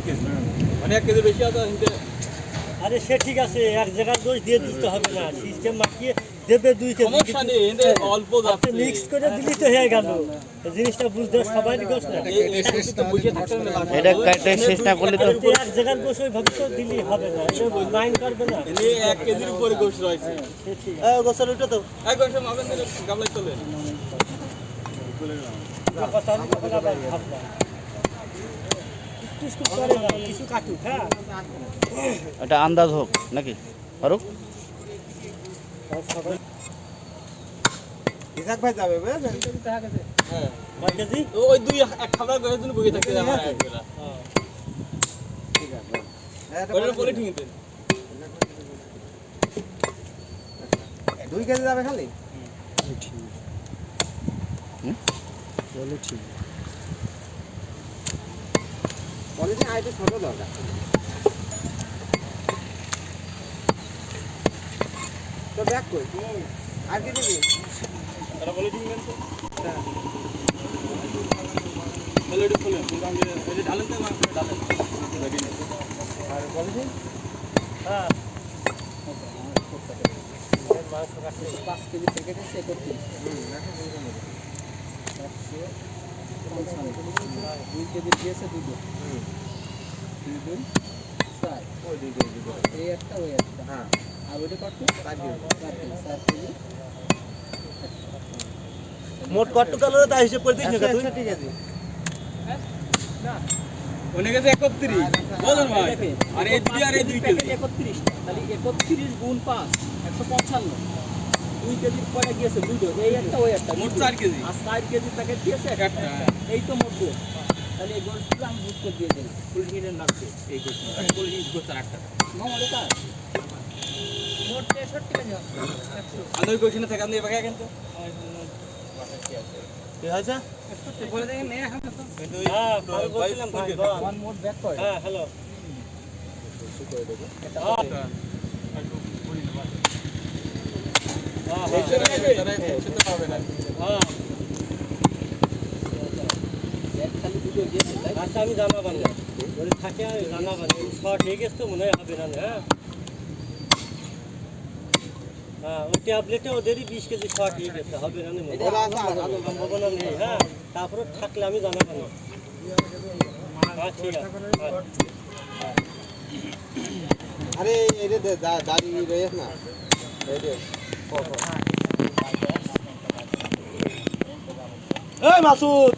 KG মানে 1 KG বেশি আছে হিন্দে। আরে সে ঠিক আছে, এক জায়গার দোষ দিয়ে দিতে হবে না, সিস্টেম মাখিয়ে দেবে 2 কেজি। সমস্যা নেই, হিন্দে অল্প যাচ্ছে। মিক্স করে দিলি তো হয়ে গেল। এই জিনিসটা বুঝতে সবারই দোষ না। এই তো বুঝে থাকতে হবে না। এটা কাটে শেষ না করলে তো এক জায়গার গোশ ওইভাবে তো দিলি হবে না, এটা মাইন্ড করবে না। এনে 1 কেজির উপরে গোশ রয়েছে। সে ঠিক গোসল উঠো তো এক গোশ মাবেন না গামলায় চলে। কথা আমি তখন আবার ভাবলাম একটু স্কুপ করে না, কিছু কাটুক। হ্যাঁ এটা আন্দাজ হোক নাকি ফারুক? ইসাক ভাই যাবে বুঝলেন? হ্যাঁ কয় কেজি? ওই 2 এক খাবার গোশের জন্য বসে থাকতে আমার একবেলা। ঠিক আছে ওটা বলে ঠিক আছে। 2 কেজি যাবে খালি বলে ঠিক। পলিথিন আইতে ছোট দরকার তো ব্যাক কই আর কি দিবি তারা বলে ঠিক আছে। বলে এটা খুলে আমি এটা ঢালেন তো মাছ ঢালেন। আর পলিথিন হ্যাঁ 5 কেজি প্যাকেট আছে 31 2 কেজি দিয়েছে দুটো 2 2 4 ওই 2 কেজি দিব এই একটা ওই একটা হ্যাঁ আর ওইটা কত 4 কেজি 4 কেজি মোট কত কালোরে তা হিসাব করে দিস না তুই ঠিক আছে অনেক আছে 31 বলেন ভাই। আর এই দুই আর এই 2 কেজি 31 তাহলে 31 গুণ 5 155 2 কেজির কয়টা গিয়েছে দুটো এই একটা ওই একটা মোট 4 কেজি। আর 4 কেজি প্যাকেট দিয়েছে একটা। এই তো মোট গোশ। তাহলে এই গোশগুলো আমি বুঝ করে দিয়ে দিই ফুলহিনের লাগছে এই গোশ ফুলহিন গোশ 8 টাকা। মামা এটা মোট 63 কেজি আছে আমি ওই গোশনে থেকে আপনি এবারে কেন তো কি হয়েছে বলে দেখেন না এখন তো হ্যাঁ ভালো বলছিলাম ভাই বল। আমার মোট ব্যাক করে হ্যাঁ হ্যালো হ্যাঁ এই তারা সেটা পাবে না। হ্যাঁ ব্যাক খালি দুটো গিয়েছে তাই আচ্ছা আমি জানাবান না, যদি থাকে আমি জানাবান। শর্ট হয়ে গেছে তো মনে হয় হবে না। হ্যাঁ হ্যাঁ ওই ট্যাবলেটে ওদেরই 20 কেজি শর্ট হয়ে গেছে, হবে না মনে হয়। সম্ভাবনা নেই। হ্যাঁ তারপরে থাকলে আমি জানাবান না। হ্যাঁ ঠিক আছে। আরে এই রে দাড়ি রয়েছে না এই রে এই মাসুদ